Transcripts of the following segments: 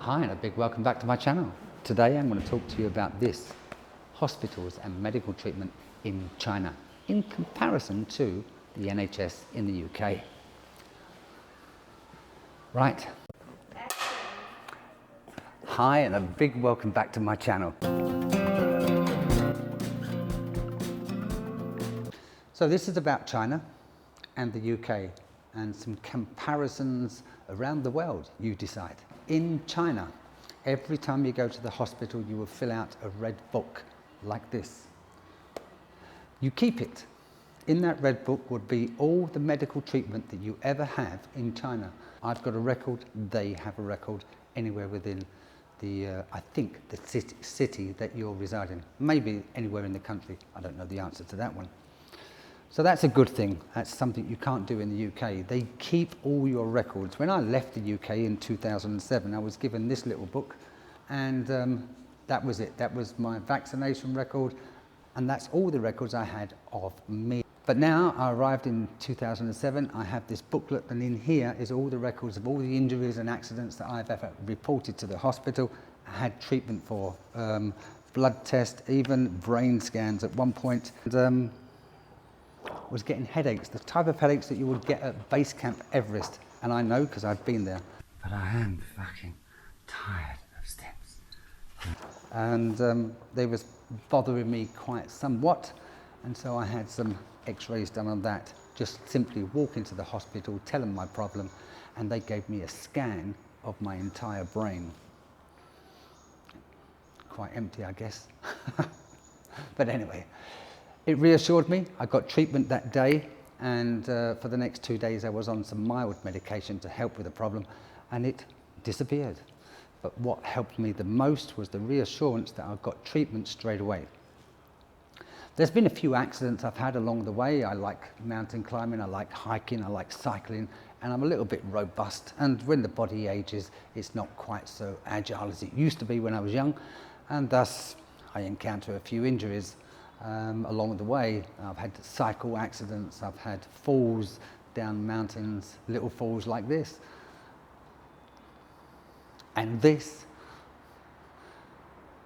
Hi and a big welcome back to my channel. Today I'm going to talk to you about this, hospitals and medical treatment in China in comparison to the NHS in the UK. Right. Hi and a big welcome back to my channel. So this is about China and the UK and some comparisons around the world, you decide. In China, every time you go to the hospital, you will fill out a red book like this. You keep it. In that red book would be all the medical treatment that you ever have in China. I've got a record, they have a record anywhere within the, I think, the city that you're residing. Maybe anywhere in the country. I don't know the answer to that one. So that's a good thing. That's something you can't do in the UK. They keep all your records. When I left the UK in 2007, I was given this little book, and that was it. That was my vaccination record, and that's all the records I had of me. But now I arrived in 2007, I have this booklet, and in here is all the records of all the injuries and accidents that I've ever reported to the hospital, had treatment for, blood test, even brain scans at one point. And, was getting headaches, the type of headaches that you would get at base camp Everest. And I know because I've been there. But I am fucking tired of steps. And they was bothering me quite somewhat. And so I had some x-rays done on that. Just simply walk into the hospital, tell them my problem, and they gave me a scan of my entire brain. Quite empty, I guess. But anyway. It reassured me. I got treatment that day, and for the next 2 days I was on some mild medication to help with the problem, and it disappeared. But what helped me the most was the reassurance that I got treatment straight away. There's been a few accidents I've had along the way. I like mountain climbing, I like hiking, I like cycling, and I'm a little bit robust. And when the body ages, it's not quite so agile as it used to be when I was young, and thus I encounter a few injuries. Along the way. I've had cycle accidents, I've had falls down mountains, little falls like this. And this.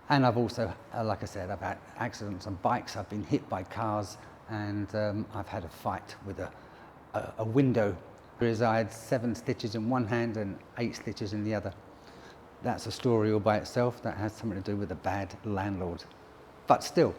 And I've also, like I said, I've had accidents on bikes, I've been hit by cars, and I've had a fight with a window. I had 7 stitches in one hand and 8 stitches in the other. That's a story all by itself. That has something to do with a bad landlord. But still.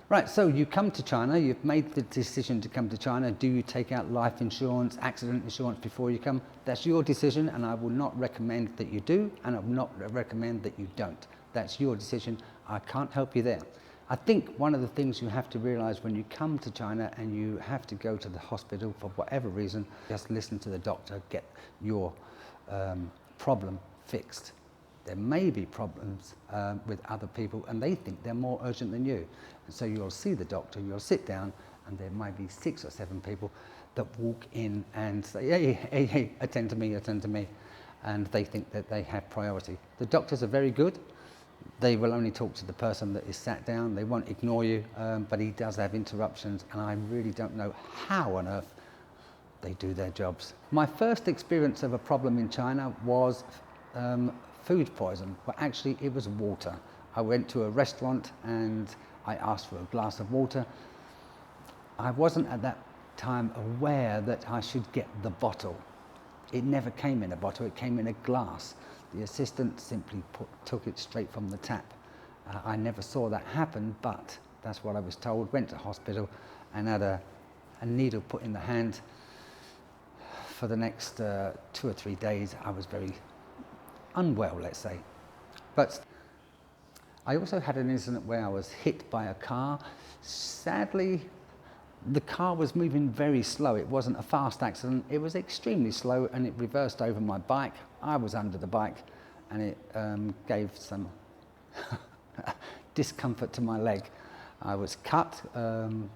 Right, so you come to China, you've made the decision to come to China. Do you take out life insurance, accident insurance before you come? That's your decision, and I will not recommend that you do, and I will not recommend that you don't. That's your decision. I can't help you there. I think one of the things you have to realize when you come to China and you have to go to the hospital for whatever reason, just listen to the doctor, get your problem fixed. There may be problems with other people, and they think they're more urgent than you. And so you'll see the doctor, you'll sit down, and there might be 6 or 7 people that walk in and say, hey, attend to me, and they think that they have priority. The doctors are very good. They will only talk to the person that is sat down. They won't ignore you, but he does have interruptions, and I really don't know how on earth they do their jobs. My first experience of a problem in China was food poison, but actually it was water. I went to a restaurant and I asked for a glass of water. I wasn't at that time aware that I should get the bottle. It never came in a bottle, it came in a glass. The assistant simply took it straight from the tap. I never saw that happen, but that's what I was told. Went to hospital and had a needle put in the hand. For the next 2 or 3 days, I was very unwell, let's say. But I also had an incident where I was hit by a car. Sadly, the car was moving very slow. It wasn't a fast accident, it was extremely slow, and it reversed over my bike. I was under the bike, and it gave some discomfort to my leg. I was cut,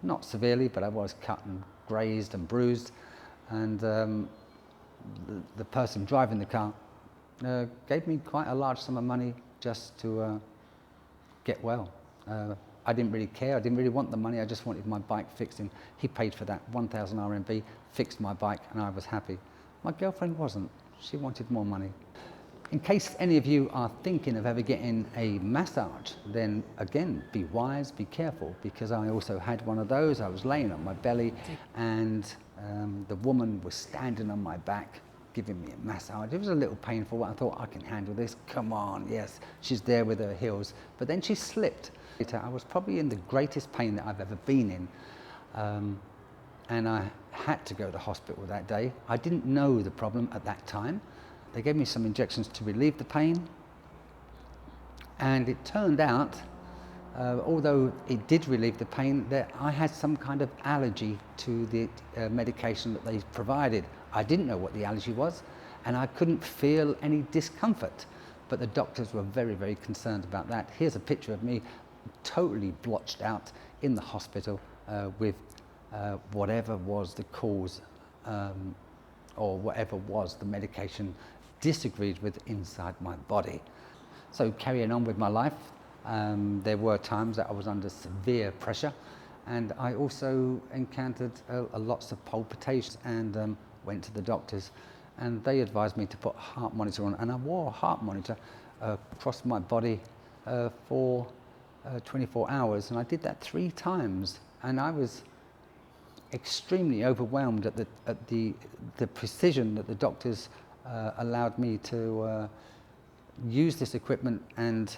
not severely, but I was cut and grazed and bruised, and the person driving the car gave me quite a large sum of money just to get well. I didn't really care, I didn't really want the money, I just wanted my bike fixed, and he paid for that 1,000 RMB, fixed my bike, and I was happy. My girlfriend wasn't, she wanted more money. In case any of you are thinking of ever getting a massage, then again, be wise, be careful, because I also had one of those. I was laying on my belly and the woman was standing on my back giving me a massage. It was a little painful. I thought, I can handle this, come on, yes. She's there with her heels, but then she slipped. I was probably in the greatest pain that I've ever been in. And I had to go to hospital that day. I didn't know the problem at that time. They gave me some injections to relieve the pain, and it turned out, although it did relieve the pain, that I had some kind of allergy to the medication that they provided. I didn't know what the allergy was, and I couldn't feel any discomfort, but the doctors were very, very concerned about that. Here's a picture of me totally blotched out in the hospital with whatever was the cause or whatever was the medication disagreed with inside my body. So carrying on with my life, there were times that I was under severe pressure, and I also encountered lots of palpitations, and went to the doctors, and they advised me to put a heart monitor on, and I wore a heart monitor across my body for 24 hours, and I did that 3 times, and I was extremely overwhelmed at the precision that the doctors allowed me to use this equipment and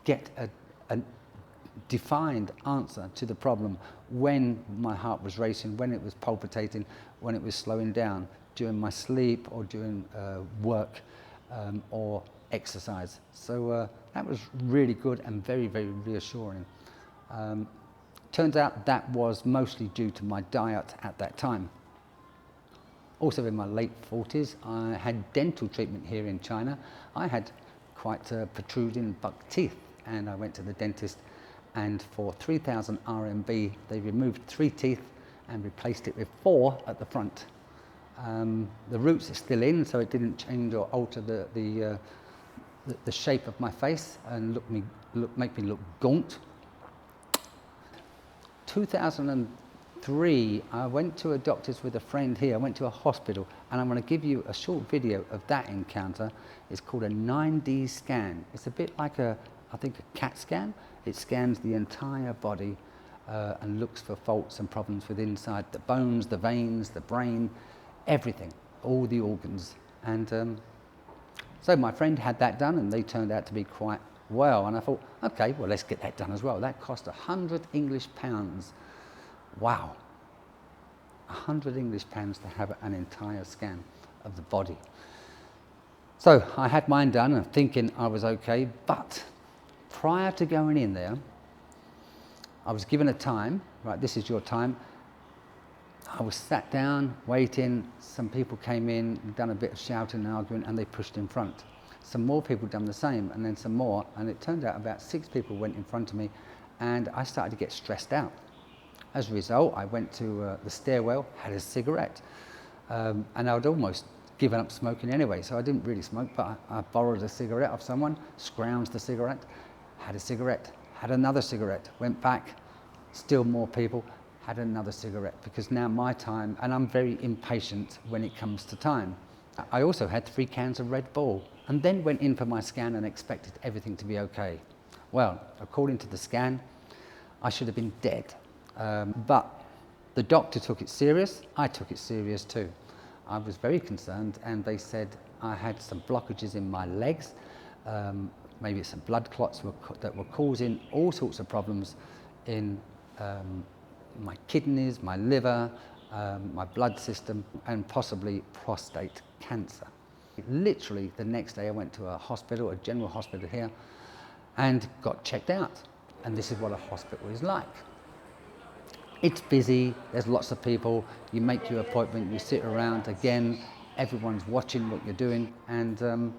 get a defined answer to the problem when my heart was racing, when it was palpitating, when it was slowing down, during my sleep or during work or exercise. So that was really good and very, very reassuring. Turns out that was mostly due to my diet at that time. Also in my late 40s, I had dental treatment here in China. I had quite protruding buck teeth, and I went to the dentist, and for 3,000 RMB, they removed 3 teeth and replaced it with 4 at the front. The roots are still in, so it didn't change or alter the shape of my face and make me look gaunt. 2003, I went to a doctor's with a friend here. I went to a hospital, and I'm going to give you a short video of that encounter. It's called a 9D scan. It's a bit like I think a CAT scan. It scans the entire body and looks for faults and problems with inside the bones, the veins, the brain, everything, all the organs. And so my friend had that done, and they turned out to be quite well, and I thought, okay, well, let's get that done as well. That cost 100 English pounds. Wow, 100 English pounds to have an entire scan of the body. So I had mine done and thinking I was okay, but prior to going in there, I was given a time, right, this is your time. I was sat down, waiting, some people came in, done a bit of shouting and arguing, and they pushed in front. Some more people done the same, and then some more, and it turned out about 6 people went in front of me, and I started to get stressed out. As a result, I went to the stairwell, had a cigarette, and I'd almost given up smoking anyway, so I didn't really smoke, but I borrowed a cigarette off someone, scrounged the cigarette, had a cigarette, had another cigarette, went back, still more people, had another cigarette, because now my time, and I'm very impatient when it comes to time. I also had 3 cans of Red Bull, and then went in for my scan and expected everything to be okay. Well, according to the scan, I should have been dead. But the doctor took it serious, I took it serious too. I was very concerned, and they said I had some blockages in my legs, maybe some blood clots that were causing all sorts of problems in my kidneys, my liver, my blood system, and possibly prostate cancer. Literally the next day I went to a hospital, a general hospital here, and got checked out. And this is what a hospital is like. It's busy, there's lots of people, you make your appointment, you sit around, again, everyone's watching what you're doing, and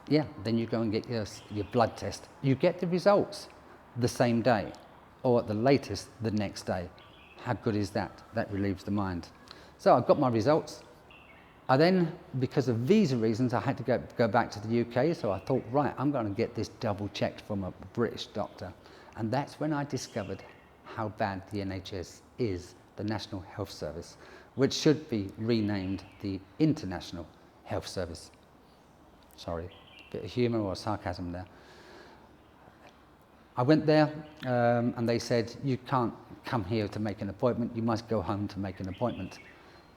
yeah, then you go and get your blood test. You get the results the same day, or at the latest, the next day. How good is that? That relieves the mind. So I got my results. I then, because of visa reasons, I had to go back to the UK, so I thought, right, I'm going to get this double checked from a British doctor. And that's when I discovered how bad the NHS is, the National Health Service, which should be renamed the International Health Service. Sorry, a bit of humour or sarcasm there. I went there and they said, you can't come here to make an appointment, you must go home to make an appointment.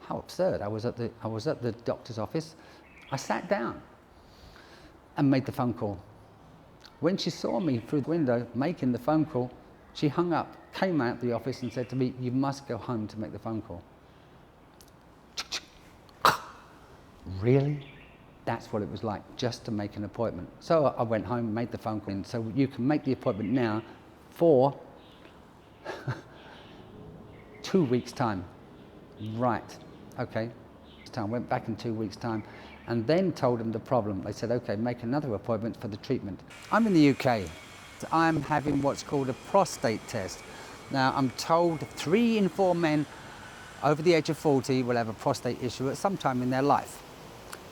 How absurd. I was at the doctor's office. I sat down and made the phone call. When she saw me through the window making the phone call, she hung up, came out the office and said to me, you must go home to make the phone call. Really? That's what it was like, just to make an appointment. So I went home and made the phone call. So you can make the appointment now for 2 weeks' time. Right, okay. I went back in 2 weeks' time and then told them the problem. They said, okay, make another appointment for the treatment. I'm in the UK. I'm having what's called a prostate test. Now, I'm told 3 in 4 men over the age of 40 will have a prostate issue at some time in their life.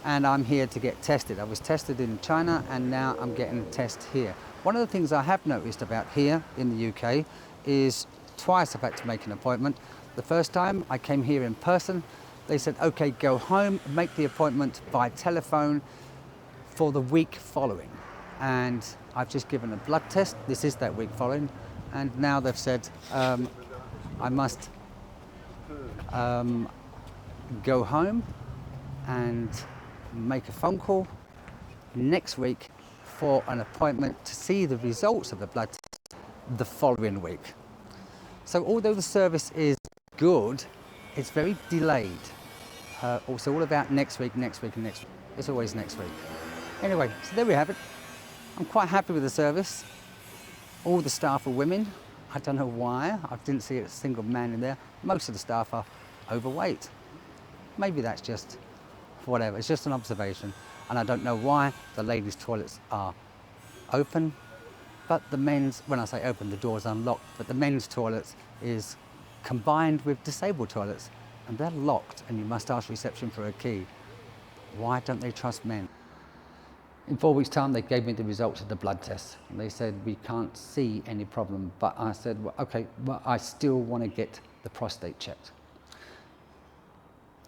And I'm here to get tested. I was tested in China and now I'm getting a test here. One of the things I have noticed about here in the UK is twice I've had to make an appointment. The first time I came here in person, they said, okay, go home, make the appointment by telephone for the week following. And I've just given a blood test. This is that week following. And now they've said I must go home and make a phone call next week for an appointment to see the results of the blood test the following week. So although the service is good, it's very delayed. Also all about next week, next week and next week. It's always next week. Anyway, so there we have it. I'm quite happy with the service. All the staff are women. I don't know why. I didn't see a single man in there. Most of the staff are overweight. Maybe that's just whatever. It's just an observation. And I don't know why the ladies' toilets are open, but the men's, when I say open, the door's unlocked, but the men's toilets is combined with disabled toilets and they're locked and you must ask reception for a key. Why don't they trust men? In 4 weeks' time, they gave me the results of the blood test. And they said, we can't see any problem. But I said, well, okay, well, I still want to get the prostate checked.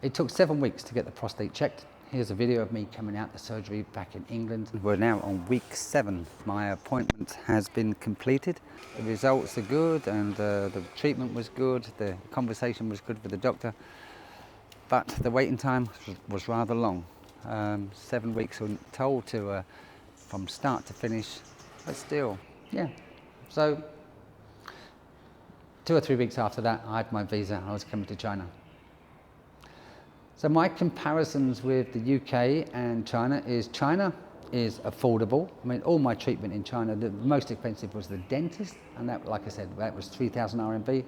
It took 7 weeks to get the prostate checked. Here's a video of me coming out the surgery back in England. We're now on week 7. My appointment has been completed. The results are good and the treatment was good. The conversation was good with the doctor. But the waiting time was rather long. 7 weeks were told to from start to finish, but still, yeah. So 2 or 3 weeks after that, I had my visa and I was coming to China. So my comparisons with the UK and China is affordable. I mean, all my treatment in China, the most expensive was the dentist, and that, like I said, that was 3,000 RMB.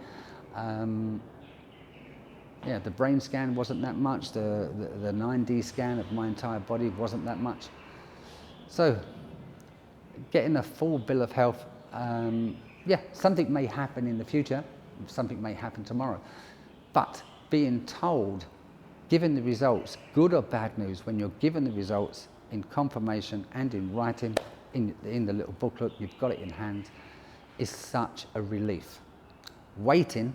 Yeah, the brain scan wasn't that much. The 9D scan of my entire body wasn't that much. So, getting a full bill of health, yeah, something may happen in the future, something may happen tomorrow. But being told, given the results, good or bad news, when you're given the results in confirmation and in writing, in the little booklet, you've got it in hand, is such a relief. Waiting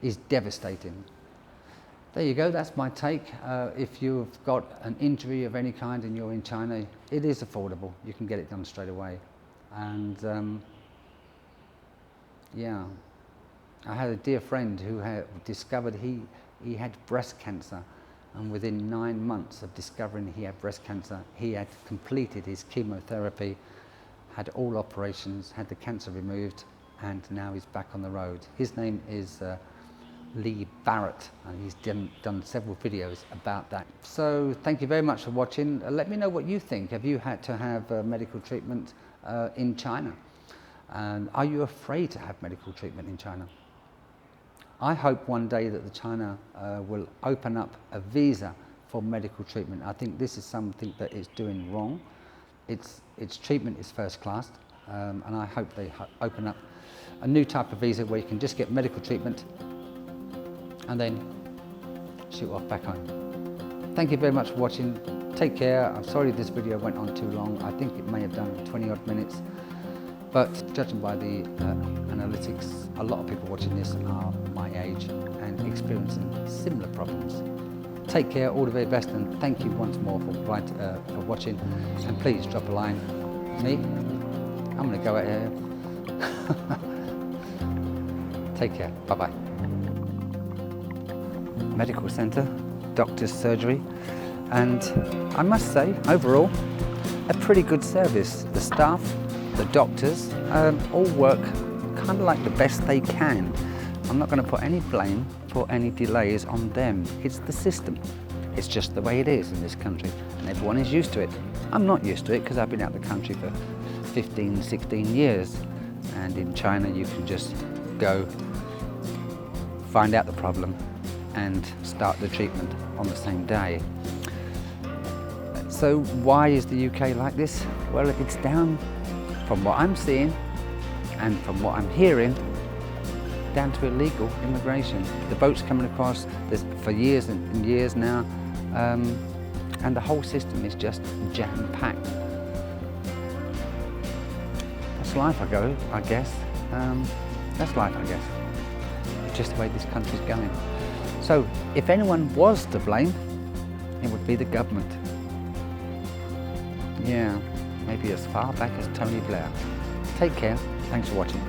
is devastating. There you go, that's my take. If you've got an injury of any kind and you're in China, it is affordable. You can get it done straight away. And yeah, I had a dear friend who had discovered he had breast cancer, and within 9 months of discovering he had breast cancer, he had completed his chemotherapy, had all operations, had the cancer removed, and now he's back on the road. His name is Lee Barrett, and he's done several videos about that. So thank you very much for watching. Let me know what you think. Have you had to have medical treatment in China? And are you afraid to have medical treatment in China? I hope one day that China will open up a visa for medical treatment. I think this is something that it's doing wrong. Its treatment is first class, and I hope they open up a new type of visa where you can just get medical treatment and then shoot off back home. Thank you very much for watching. Take care. I'm sorry this video went on too long. I think it may have done 20 odd minutes, but judging by the analytics, a lot of people watching this are my age and experiencing similar problems. Take care, all the very best, and thank you once more for watching. And please drop a line. Me, I'm going to go out here. Take care. Bye-bye. Medical centre, doctor's surgery, and I must say, overall, a pretty good service. The staff, the doctors, all work kind of like the best they can. I'm not going to put any blame for any delays on them. It's the system. It's just the way it is in this country, and everyone is used to it. I'm not used to it because I've been out of the country for 15, 16 years, and in China you can just go, find out the problem, and start the treatment on the same day. So why is the UK like this? Well, it's down, from what I'm seeing and from what I'm hearing, down to illegal immigration. The boats coming across for years and years now, and the whole system is just jam-packed. That's life, I guess. That's life, I guess. It's just the way this country's going. So, if anyone was to blame, it would be the government. Yeah, maybe as far back as Tony Blair. Take care. Thanks for watching.